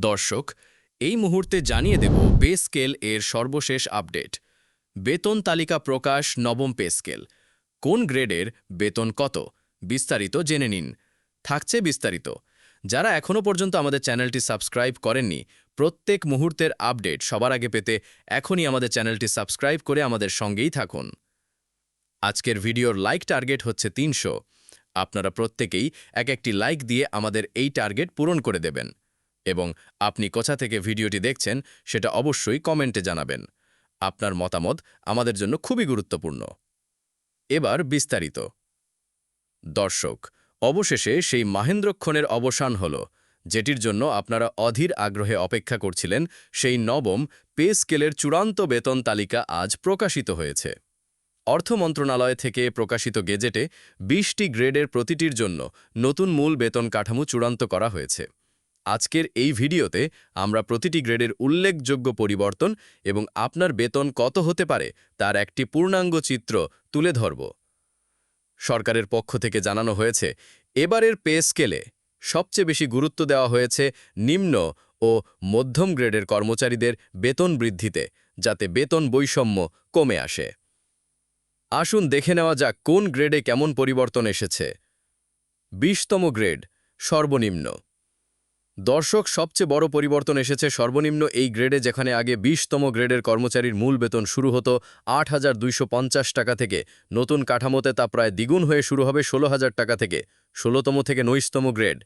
দর্শক, এই মুহূর্তে জানিয়ে দেব পে স্কেল এর সর্বশেষ আপডেট। বেতন তালিকা প্রকাশ, নবম পে স্কেল। কোন গ্রেডের বেতন কত, বিস্তারিত জেনে নিন। থাকছে বিস্তারিত। যারা এখনও পর্যন্ত আমাদের চ্যানেলটি সাবস্ক্রাইব করেননি, প্রত্যেক মুহূর্তের আপডেট সবার আগে পেতে এখনই আমাদের চ্যানেলটি সাবস্ক্রাইব করে আমাদের সঙ্গেই থাকুন। আজকের ভিডিওর লাইক টার্গেট হচ্ছে 300। আপনারা প্রত্যেকেই একটি লাইক দিয়ে আমাদের এই টার্গেট পূরণ করে দেবেন এবং আপনি কোথা থেকে ভিডিওটি দেখছেন সেটা অবশ্যই কমেন্টে জানাবেন। আপনার মতামত আমাদের জন্য খুবই গুরুত্বপূর্ণ। এবার বিস্তারিত। দর্শক, অবশেষে সেই মাহেন্দ্রক্ষণের অবসান হল, যেটির জন্য আপনারা অধীর আগ্রহে অপেক্ষা করছিলেন। সেই নবম পে স্কেলের চূড়ান্ত বেতন তালিকা আজ প্রকাশিত হয়েছে। অর্থ মন্ত্রণালয় থেকে প্রকাশিত গেজেটে 20টি গ্রেডের প্রতিটির জন্য নতুন মূল বেতন কাঠামো চূড়ান্ত করা হয়েছে। আজকের এই ভিডিওতে আমরা প্রতিটি গ্রেডের উল্লেখযোগ্য পরিবর্তন এবং আপনার বেতন কত হতে পারে তার একটি পূর্ণাঙ্গ চিত্র তুলে ধরব। সরকারের পক্ষ থেকে জানানো হয়েছে, এবারের পে স্কেলে সবচেয়ে বেশি গুরুত্ব দেওয়া হয়েছে নিম্ন ও মধ্যম গ্রেডের কর্মচারীদের বেতন বৃদ্ধিতে, যাতে বেতন বৈষম্য কমে আসে। আসুন দেখে নেওয়া যাক কোন গ্রেডে কেমন পরিবর্তন এসেছে। 20তম গ্রেড, সর্বনিম্ন। দর্শক, সবচেয়ে বড় পরিবর্তন এসেছে সর্বনিম্ন এই গ্রেডে, যেখানে আগে 20তম গ্রেডের কর্মচারীর মূল বেতন শুরু হতো 8,250 টাকা থেকে। নতুন কাঠামোতে তা প্রায় দ্বিগুণ হয়ে শুরু হবে 16,000 টাকা থেকে। 16তম থেকে 19তম গ্রেড।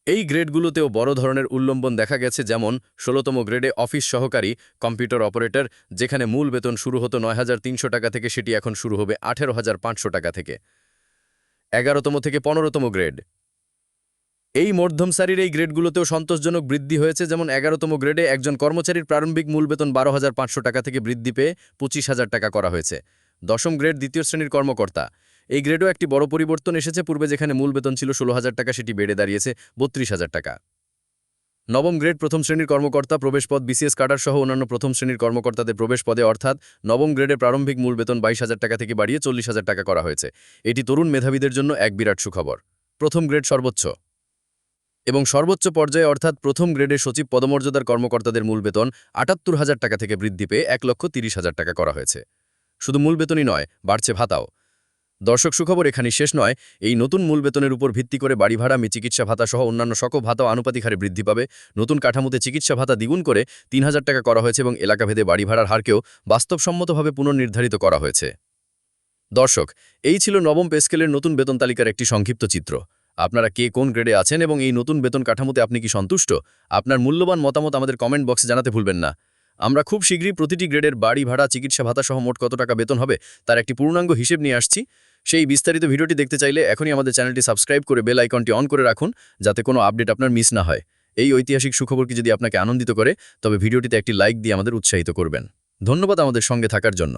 এই গ্রেডগুলোতেও বড় ধরনের উল্লম্বন দেখা গেছে, যেমন 16তম গ্রেডে অফিস সহকারী, কম্পিউটার অপারেটর, যেখানে মূল বেতন শুরু হতো 9,300 টাকা থেকে, সেটি এখন শুরু হবে 18,500 টাকা থেকে। 11তম থেকে 15তম গ্রেড। এই মধ্যম সারির এই গ্রেডগুলোতেও সন্তোষজনক বৃদ্ধি হয়েছে, যেমন 11তম গ্রেডে একজন কর্মচারীর প্রারম্ভিক মূল বেতন 12,500 টাকা থেকে বৃদ্ধি পেয়ে 25,000 টাকা করা হয়েছে। 10ম গ্রেড, দ্বিতীয় শ্রেণীর কর্মকর্তা। এই গ্রেডও একটি বড় পরিবর্তন এসেছে। পূর্বে যেখানে মূল বেতন ছিল 16,000 টাকা, সেটি বেড়ে দাঁড়িয়েছে 32,000 টাকা। 9ম গ্রেড, প্রথম শ্রেণীর কর্মকর্তা, প্রবেশপদ বিসিএস কাডার সহ অন্যান্য প্রথম শ্রেণীর কর্মকর্তাদের প্রবেশ পদে, অর্থাৎ নবম গ্রেডে প্রারম্ভিক মূল বেতন 22,000 টাকা থেকে বাড়িয়ে 40,000 টাকা করা হয়েছে। এটি তরুণ মেধাবীদের জন্য এক বিরাট সুখবর। প্রথম গ্রেড, সর্বোচ্চ এবং সর্বোচ্চ পর্যায়ে, অর্থাৎ প্রথম গ্রেডের সচিব পদমর্যাদার কর্মকর্তাদের মূল বেতন 78,000 টাকা থেকে বৃদ্ধি পেয়ে 1,30,000 টাকা করা হয়েছে। শুধু মূল বেতনই নয়, বাড়ছে ভাতাও। দর্শক, সুখবর এখানেই শেষ নয়। এই নতুন মূল বেতনের উপর ভিত্তি করে বাড়ি ভাড়া, চিকিৎসা ভাতা সহ অন্যান্য সকল ভাতাও আনুপাতিক হারে বৃদ্ধি পাবে। নতুন কাঠামোতে চিকিৎসা ভাতা দ্বিগুণ করে 3,000 টাকা করা হয়েছে এবং এলাকাভেদে বাড়ি ভাড়ার হারকেও বাস্তবসম্মতভাবে পুনর্নির্ধারিত করা হয়েছে। দর্শক, এই ছিল নবম পে স্কেলের নতুন বেতন তালিকার একটি সংক্ষিপ্ত চিত্র। আপনারা কে কোন গ্রেডে আছেন এবং এই নতুন বেতন কাঠামোতে আপনি কি সন্তুষ্ট? আপনার মূল্যবান মতামত আমাদের কমেন্ট বক্সে জানাতে ভুলবেন না। আমরা খুব শীঘ্রই প্রতিটি গ্রেডের বাড়ি ভাড়া, চিকিৎসা ভাতা সহ মোট কত টাকা বেতন হবে তার একটি পূর্ণাঙ্গ হিসেব নিয়ে আসছি। সেই বিস্তারিত ভিডিওটি দেখতে চাইলে এখনই আমাদের চ্যানেলটি সাবস্ক্রাইব করে বেল আইকনটি অন করে রাখুন, যাতে কোনো আপডেট আপনার মিস না হয়। এই ঐতিহাসিক সুখবরটি যদি আপনাকে আনন্দিত করে, তবে ভিডিওটিতে একটি লাইক দিয়ে আমাদের উৎসাহিত করবেন। ধন্যবাদ আমাদের সঙ্গে থাকার জন্য।